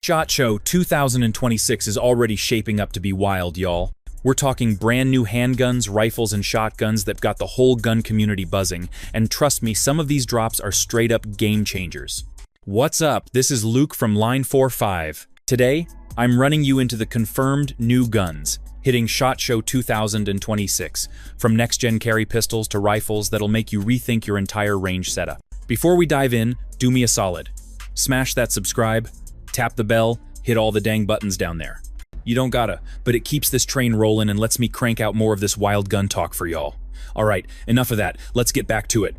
SHOT Show 2026 is already shaping up to be wild, y'all. We're talking brand new handguns, rifles, and shotguns that got the whole gun community buzzing, and trust me, some of these drops are straight up game changers. What's up? This is Luke from Line 45. Today, I'm running you into the confirmed new guns, hitting SHOT Show 2026, from next-gen carry pistols to rifles that'll make you rethink your entire range setup. Before we dive in, do me a solid. Smash that subscribe, tap the bell, hit all the dang buttons down there. You don't gotta, but it keeps this train rolling and lets me crank out more of this wild gun talk for y'all. Alright, enough of that, let's get back to it.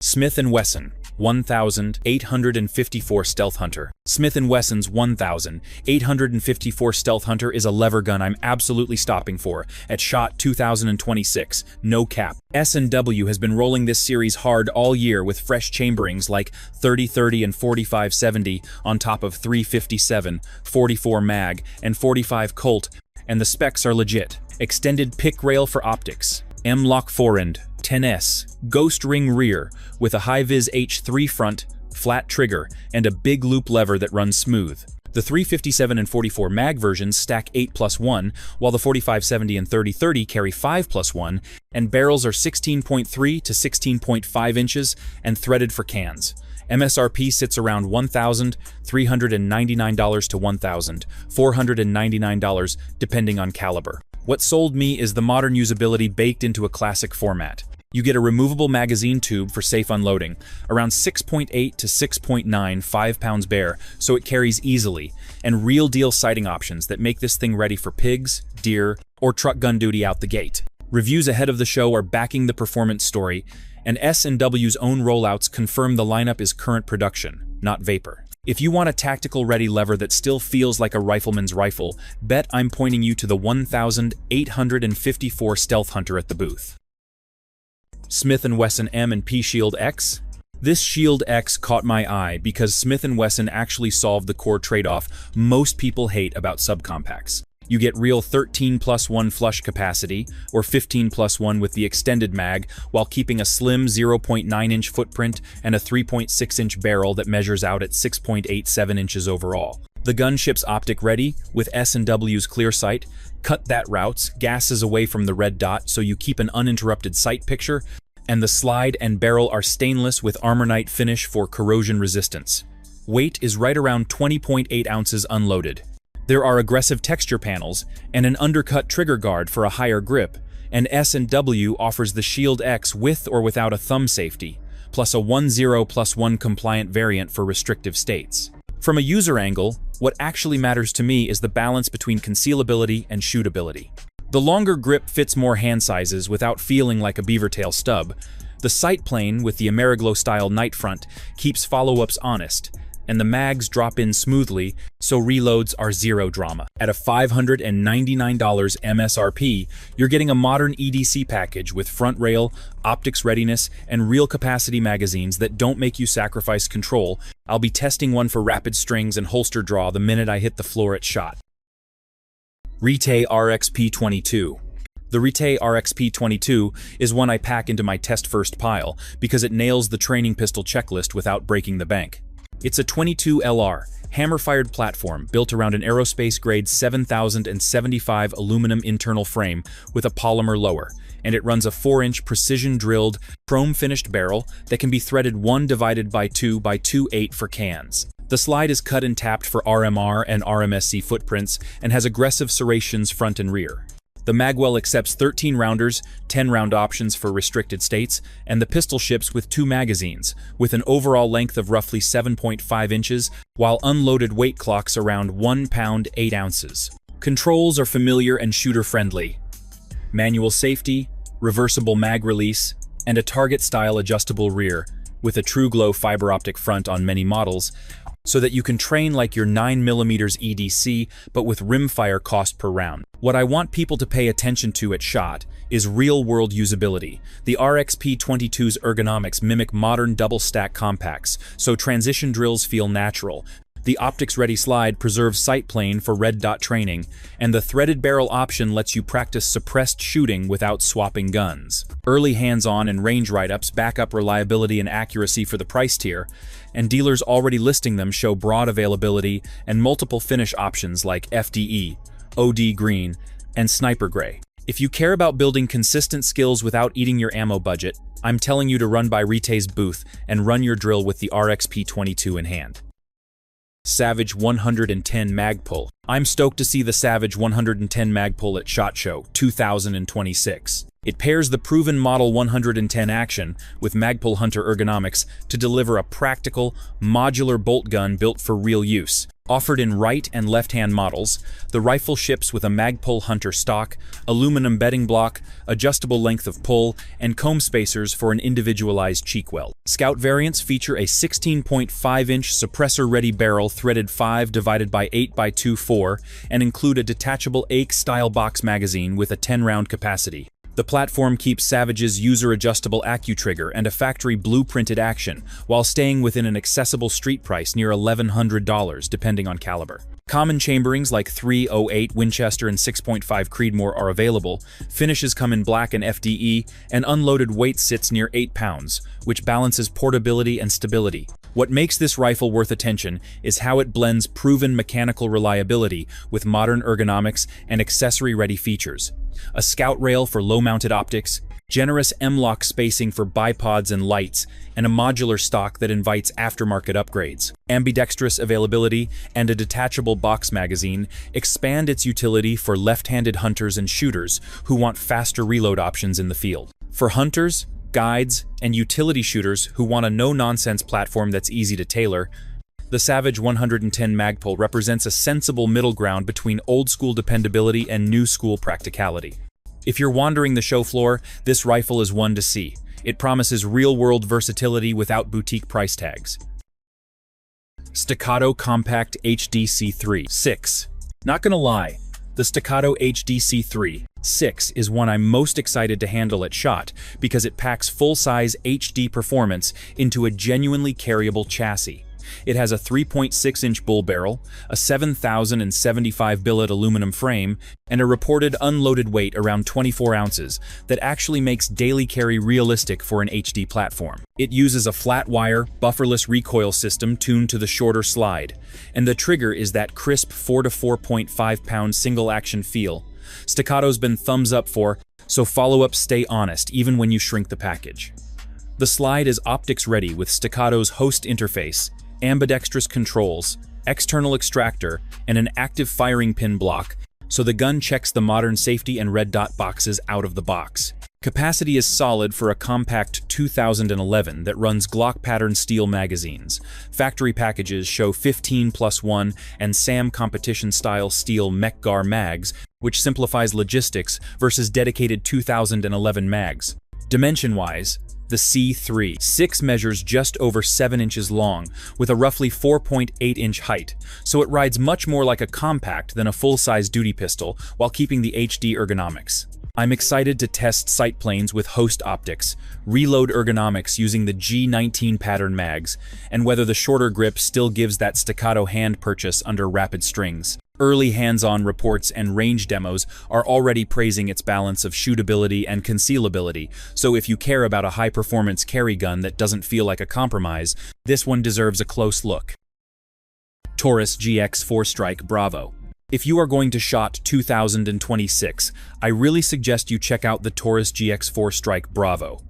Smith & Wesson 1854 Stealth Hunter. Smith & Wesson's 1854 Stealth Hunter is a lever gun I'm absolutely stopping for at SHOT 2026, no cap. S&W has been rolling this series hard all year with fresh chamberings like 30-30 and 45-70 on top of 357, 44 mag, and 45 Colt, and the specs are legit. Extended pick rail for optics, M-Lock forend, 10S, ghost ring rear with a high-vis H3 front, flat trigger, and a big loop lever that runs smooth. The 357 and 44 mag versions stack 8+1, while the 45-70 and 30-30 carry 5+1, and barrels are 16.3 to 16.5 inches and threaded for cans. MSRP sits around $1,399 to $1,499 depending on caliber. What sold me is the modern usability baked into a classic format. You get a removable magazine tube for safe unloading, around 6.8 to 6.9 5 pounds bare, so it carries easily, and real deal sighting options that make this thing ready for pigs, deer, or truck gun duty out the gate. Reviews ahead of the show are backing the performance story, and S&W's own rollouts confirm the lineup is current production, not vapor. If you want a tactical ready lever that still feels like a rifleman's rifle, bet I'm pointing you to the 1854 Stealth Hunter at the booth. Smith & Wesson M&P Shield X. This Shield X caught my eye because Smith & Wesson actually solved the core trade-off most people hate about subcompacts. You get real 13+1 flush capacity, or 15+1 with the extended mag, while keeping a slim 0.9-inch footprint and a 3.6-inch barrel that measures out at 6.87 inches overall. The gun ships optic ready, with S&W's clear sight, cut that routes, gases away from the red dot so you keep an uninterrupted sight picture, and the slide and barrel are stainless with Armornite finish for corrosion resistance. Weight is right around 20.8 ounces unloaded. There are aggressive texture panels and an undercut trigger guard for a higher grip, and S&W offers the Shield X with or without a thumb safety, plus a 10+1 compliant variant for restrictive states. From a user angle, what actually matters to me is the balance between concealability and shootability. The longer grip fits more hand sizes without feeling like a beaver tail stub. The sight plane with the Ameriglo-style night front keeps follow-ups honest, and the mags drop in smoothly, so reloads are zero drama. At a $599 MSRP, you're getting a modern EDC package with front rail, optics readiness, and real capacity magazines that don't make you sacrifice control. I'll be testing one for rapid strings and holster draw the minute I hit the floor at SHOT. Retay RXP22. The Retay RXP22 is one I pack into my test-first pile because it nails the training pistol checklist without breaking the bank. It's a 22 LR, hammer-fired platform built around an aerospace-grade 7075 aluminum internal frame with a polymer lower, and it runs a 4-inch precision-drilled, chrome-finished barrel that can be threaded 1/2 by 2/8 for cans. The slide is cut and tapped for RMR and RMSC footprints and has aggressive serrations front and rear. The magwell accepts 13 rounders, 10 round options for restricted states, and the pistol ships with 2 magazines, with an overall length of roughly 7.5 inches, while unloaded weight clocks around 1 pound 8 ounces. Controls are familiar and shooter-friendly. Manual safety, reversible mag release, and a target-style adjustable rear, with a TrueGlow fiber optic front on many models, so that you can train like your 9mm EDC, but with rimfire cost per round. What I want people to pay attention to at SHOT is real-world usability. The RXP22's ergonomics mimic modern double-stack compacts, so transition drills feel natural. The optics-ready slide preserves sight plane for red dot training, and the threaded barrel option lets you practice suppressed shooting without swapping guns. Early hands-on and range write-ups back up reliability and accuracy for the price tier, and dealers already listing them show broad availability and multiple finish options like FDE, OD green, and sniper gray. If you care about building consistent skills without eating your ammo budget, I'm telling you to run by Retay's booth and run your drill with the RXP22 in hand. Savage 110 Magpul. I'm stoked to see the Savage 110 Magpul at SHOT Show 2026. It pairs the proven Model 110 action with Magpul Hunter ergonomics to deliver a practical, modular bolt gun built for real use. Offered in right and left-hand models, the rifle ships with a Magpul Hunter stock, aluminum bedding block, adjustable length of pull, and comb spacers for an individualized cheek weld. Scout variants feature a 16.5-inch suppressor-ready barrel threaded 5x8x2.4 and include a detachable AIK-style box magazine with a 10-round capacity. The platform keeps Savage's user-adjustable AccuTrigger and a factory blueprinted action, while staying within an accessible street price near $1,100 depending on caliber. Common chamberings like .308 Winchester and 6.5 Creedmoor are available, finishes come in black and FDE, and unloaded weight sits near 8 pounds, which balances portability and stability. What makes this rifle worth attention is how it blends proven mechanical reliability with modern ergonomics and accessory-ready features. A scout rail for low-mounted optics, generous M-lock spacing for bipods and lights, and a modular stock that invites aftermarket upgrades. Ambidextrous availability and a detachable box magazine expand its utility for left-handed hunters and shooters who want faster reload options in the field. For hunters, guides, and utility shooters who want a no-nonsense platform that's easy to tailor, the Savage 110 Magpul represents a sensible middle ground between old-school dependability and new-school practicality. If you're wandering the show floor, this rifle is one to see. It promises real-world versatility without boutique price tags. Staccato Compact HD C3.6. Not gonna lie, the Staccato HD C3.6 is one I'm most excited to handle at SHOT because it packs full-size HD performance into a genuinely carryable chassis. It has a 3.6-inch bull barrel, a 7,075 billet aluminum frame, and a reported unloaded weight around 24 ounces that actually makes daily carry realistic for an HD platform. It uses a flat-wire, bufferless recoil system tuned to the shorter slide, and the trigger is that crisp 4 to 4.5-pound single-action feel. Staccato's been thumbs up for, so follow-ups stay honest even when you shrink the package. The slide is optics-ready with Staccato's host interface, ambidextrous controls, external extractor, and an active firing pin block, so the gun checks the modern safety and red dot boxes out of the box. Capacity is solid for a compact 2011 that runs Glock pattern steel magazines. Factory packages show 15+1 and SAM competition-style steel Mech-Gar mags, which simplifies logistics versus dedicated 2011 mags. Dimension-wise, the C3.6 measures just over 7 inches long, with a roughly 4.8-inch height, so it rides much more like a compact than a full-size duty pistol while keeping the HD ergonomics. I'm excited to test sight planes with host optics, reload ergonomics using the G19 pattern mags, and whether the shorter grip still gives that staccato hand purchase under rapid strings. Early hands-on reports and range demos are already praising its balance of shootability and concealability, so if you care about a high-performance carry gun that doesn't feel like a compromise, this one deserves a close look. Taurus GX 4-Strike Bravo. If you are going to SHOT 2026, I really suggest you check out the Taurus GX 4-Strike Bravo.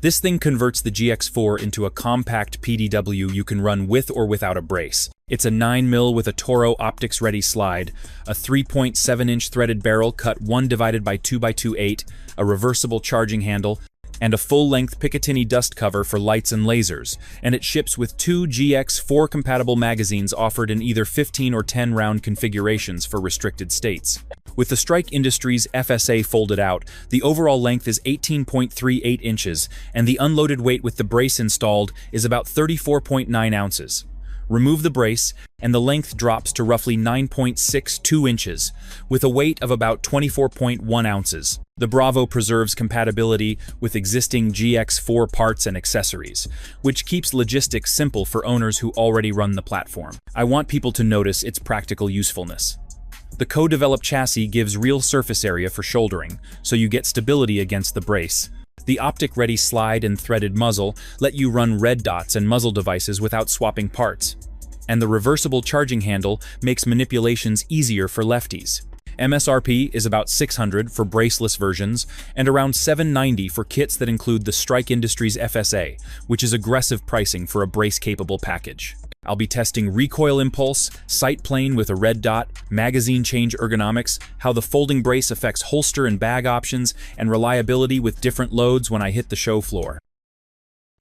This thing converts the GX4 into a compact PDW you can run with or without a brace. It's a 9mm with a Toro optics-ready slide, a 3.7-inch threaded barrel cut 1/2x2.8, a reversible charging handle, and a full-length Picatinny dust cover for lights and lasers, and it ships with 2 GX4 compatible magazines offered in either 15 or 10 round configurations for restricted states. With the Strike Industries FSA folded out, the overall length is 18.38 inches, and the unloaded weight with the brace installed is about 34.9 ounces. Remove the brace, and the length drops to roughly 9.62 inches, with a weight of about 24.1 ounces. The Bravo preserves compatibility with existing GX4 parts and accessories, which keeps logistics simple for owners who already run the platform. I want people to notice its practical usefulness. The co-developed chassis gives real surface area for shouldering, so you get stability against the brace. The optic-ready slide and threaded muzzle let you run red dots and muzzle devices without swapping parts. And the reversible charging handle makes manipulations easier for lefties. MSRP is about $600 for braceless versions and around $790 for kits that include the Strike Industries FSA, which is aggressive pricing for a brace-capable package. I'll be testing recoil impulse, sight plane with a red dot, magazine change ergonomics, how the folding brace affects holster and bag options, and reliability with different loads when I hit the show floor.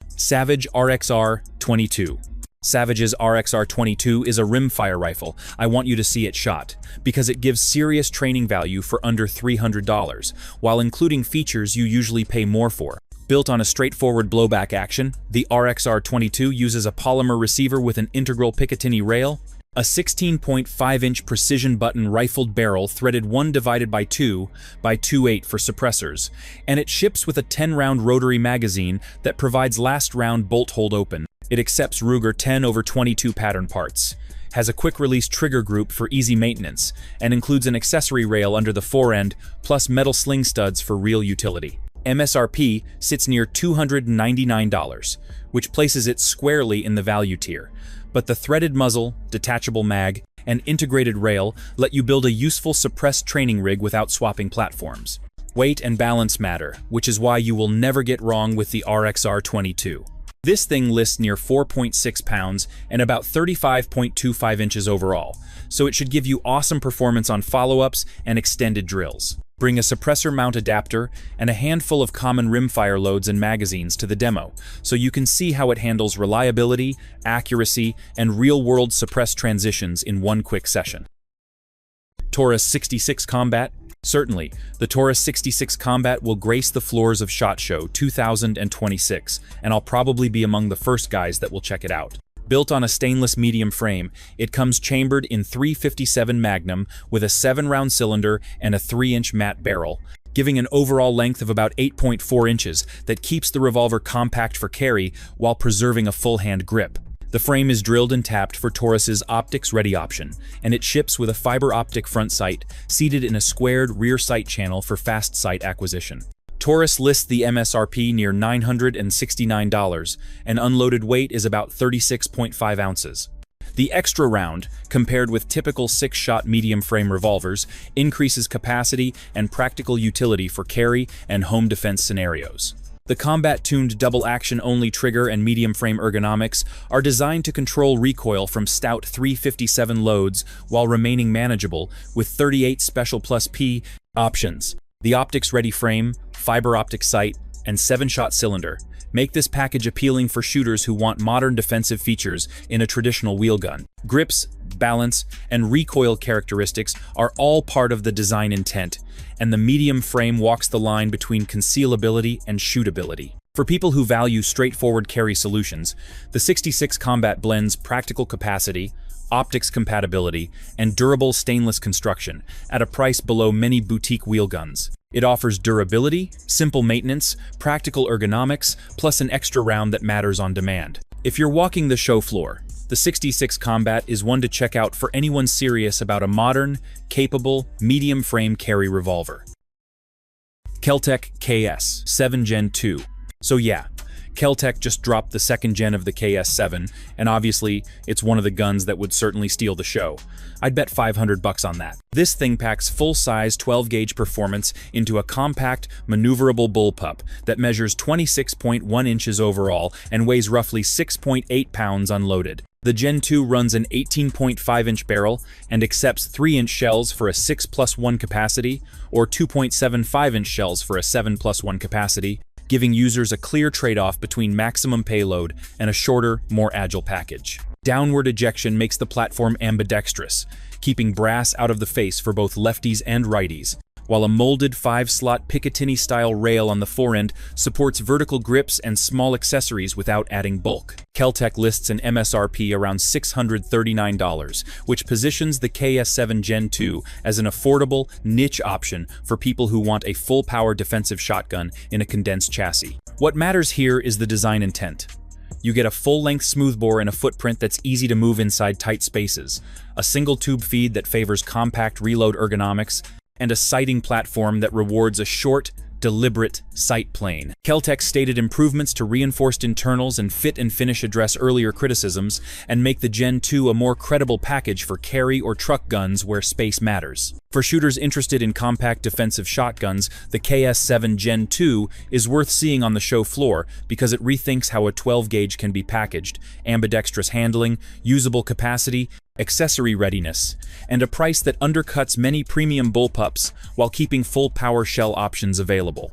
Savage RXR22. Savage's RXR22 is a rimfire rifle. I want you to see it shot, because it gives serious training value for under $300, while including features you usually pay more for. Built on a straightforward blowback action, the RXR22 uses a polymer receiver with an integral Picatinny rail, a 16.5-inch precision button rifled barrel threaded 1/2 by 2/8 for suppressors, and it ships with a 10-round rotary magazine that provides last round bolt hold open. It accepts Ruger 10/22 pattern parts, has a quick-release trigger group for easy maintenance, and includes an accessory rail under the forend, plus metal sling studs for real utility. MSRP sits near $299, which places it squarely in the value tier, but the threaded muzzle, detachable mag, and integrated rail let you build a useful suppressed training rig without swapping platforms. Weight and balance matter, which is why you will never get wrong with the RXR22. This thing lists near 4.6 pounds and about 35.25 inches overall, so it should give you awesome performance on follow-ups and extended drills. Bring a suppressor mount adapter and a handful of common rimfire loads and magazines to the demo, so you can see how it handles reliability, accuracy, and real-world suppressed transitions in one quick session. Taurus 66 Combat. Certainly, the Taurus 66 Combat will grace the floors of SHOT Show 2026, and I'll probably be among the first guys that will check it out. Built on a stainless medium frame, it comes chambered in .357 Magnum with a 7-round cylinder and a 3-inch matte barrel, giving an overall length of about 8.4 inches that keeps the revolver compact for carry while preserving a full-hand grip. The frame is drilled and tapped for Taurus's optics-ready option, and it ships with a fiber optic front sight seated in a squared rear sight channel for fast sight acquisition. Taurus lists the MSRP near $969, and unloaded weight is about 36.5 ounces. The extra round, compared with typical 6-shot medium-frame revolvers, increases capacity and practical utility for carry and home defense scenarios. The combat-tuned double-action-only trigger and medium-frame ergonomics are designed to control recoil from stout .357 loads while remaining manageable with 38 Special Plus P options. The optics-ready frame, fiber optic sight, and 7-shot cylinder make this package appealing for shooters who want modern defensive features in a traditional wheel gun. Grips, balance, and recoil characteristics are all part of the design intent, and the medium frame walks the line between concealability and shootability. For people who value straightforward carry solutions, the 66 Combat blends practical capacity, optics compatibility, and durable stainless construction at a price below many boutique wheel guns. It offers durability, simple maintenance, practical ergonomics, plus an extra round that matters on demand. If you're walking the show floor, the 66 Combat is one to check out for anyone serious about a modern, capable, medium-frame carry revolver. Kel-Tec KS7 Gen 2. So yeah, Kel-Tec just dropped the 2nd gen of the KS7, and obviously, it's one of the guns that would certainly steal the show. I'd bet $500 on that. This thing packs full-size 12-gauge performance into a compact, maneuverable bullpup that measures 26.1 inches overall and weighs roughly 6.8 pounds unloaded. The Gen 2 runs an 18.5-inch barrel and accepts 3-inch shells for a 6+1 capacity or 2.75-inch shells for a 7+1 capacity, giving users a clear trade-off between maximum payload and a shorter, more agile package. Downward ejection makes the platform ambidextrous, keeping brass out of the face for both lefties and righties, while a molded 5-slot Picatinny-style rail on the forend supports vertical grips and small accessories without adding bulk. Kel-Tec lists an MSRP around $639, which positions the KS7 Gen 2 as an affordable, niche option for people who want a full-power defensive shotgun in a condensed chassis. What matters here is the design intent. You get a full-length smoothbore and a footprint that's easy to move inside tight spaces, a single-tube feed that favors compact reload ergonomics, and a sighting platform that rewards a short, deliberate sight plane. Kel-Tec stated improvements to reinforced internals and fit and finish address earlier criticisms and make the Gen 2 a more credible package for carry or truck guns where space matters. For shooters interested in compact defensive shotguns, the KS7 Gen 2 is worth seeing on the show floor because it rethinks how a 12-gauge can be packaged, ambidextrous handling, usable capacity, accessory readiness, and a price that undercuts many premium bullpups while keeping full power shell options available.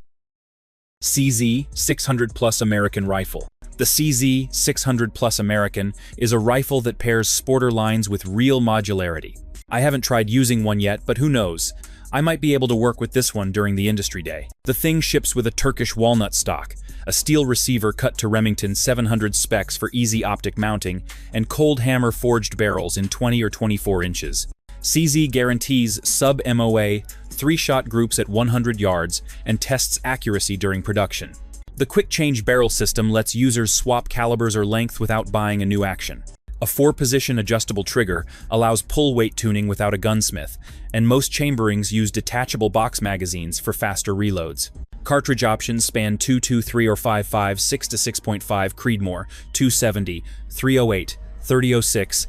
CZ 600 Plus American Rifle. The CZ 600 Plus American is a rifle that pairs sporter lines with real modularity. I haven't tried using one yet, but who knows? I might be able to work with this one during the industry day. The thing ships with a Turkish walnut stock, a steel receiver cut to Remington 700 specs for easy optic mounting, and cold hammer forged barrels in 20 or 24 inches. CZ guarantees sub-MOA, 3-shot groups at 100 yards, and tests accuracy during production. The quick-change barrel system lets users swap calibers or length without buying a new action. A 4-position adjustable trigger allows pull weight tuning without a gunsmith, and most chamberings use detachable box magazines for faster reloads. Cartridge options span 223 or 55, 6 to 6.5 Creedmoor, 270, 308, 3006,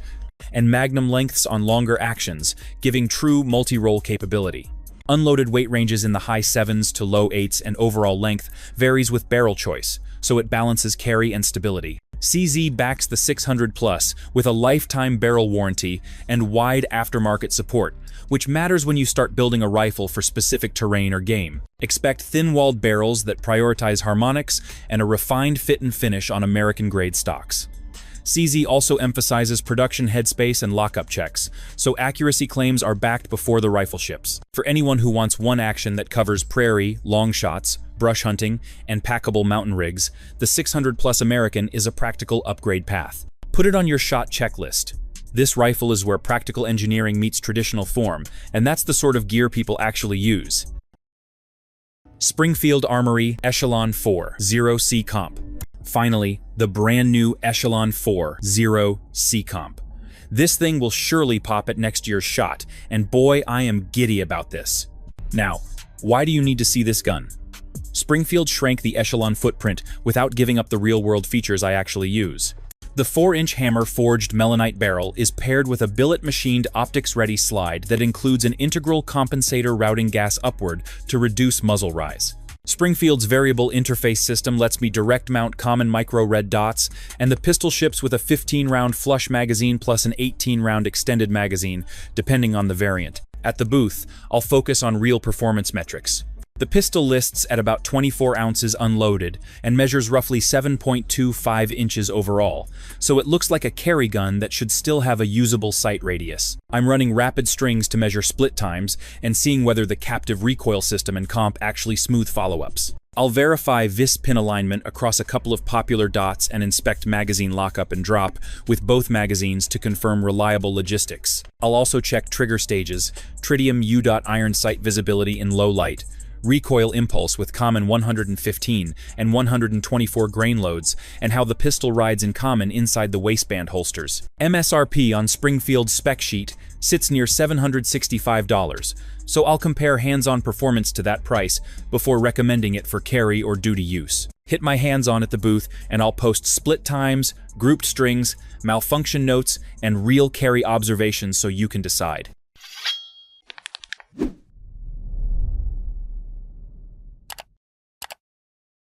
and Magnum lengths on longer actions, giving true multi-role capability. Unloaded weight ranges in the high 7s to low 8s, and overall length varies with barrel choice, so it balances carry and stability. CZ backs the 600 Plus with a lifetime barrel warranty and wide aftermarket support, which matters when you start building a rifle for specific terrain or game. Expect thin-walled barrels that prioritize harmonics and a refined fit and finish on American-grade stocks. CZ also emphasizes production headspace and lockup checks, so accuracy claims are backed before the rifle ships. For anyone who wants one action that covers prairie, long shots, brush hunting, and packable mountain rigs, the 600 Plus American is a practical upgrade path. Put it on your shot checklist. This rifle is where practical engineering meets traditional form, and that's the sort of gear people actually use. Springfield Armory Echelon 4 0 C Comp. Finally, the brand new Echelon 4 0 C Comp. This thing will surely pop at next year's SHOT, and boy, I am giddy about this. Now, why do you need to see this gun? Springfield shrank the Echelon footprint without giving up the real-world features I actually use. The 4-inch hammer-forged melanite barrel is paired with a billet-machined optics-ready slide that includes an integral compensator routing gas upward to reduce muzzle rise. Springfield's variable interface system lets me direct mount common micro red dots, and the pistol ships with a 15-round flush magazine plus an 18-round extended magazine, depending on the variant. At the booth, I'll focus on real performance metrics. The pistol lists at about 24 ounces unloaded and measures roughly 7.25 inches overall, so it looks like a carry gun that should still have a usable sight radius. I'm running rapid strings to measure split times and seeing whether the captive recoil system and comp actually smooth follow-ups. I'll verify vis pin alignment across a couple of popular dots and inspect magazine lockup and drop with both magazines to confirm reliable logistics. I'll also check trigger stages, tritium U-iron sight visibility in low light, recoil impulse with common 115 and 124 grain loads, and how the pistol rides in common inside the waistband holsters. MSRP on Springfield's spec sheet sits near $765, so I'll compare hands-on performance to that price before recommending it for carry or duty use. Hit my hands-on at the booth and I'll post split times, grouped strings, malfunction notes, and real carry observations so you can decide.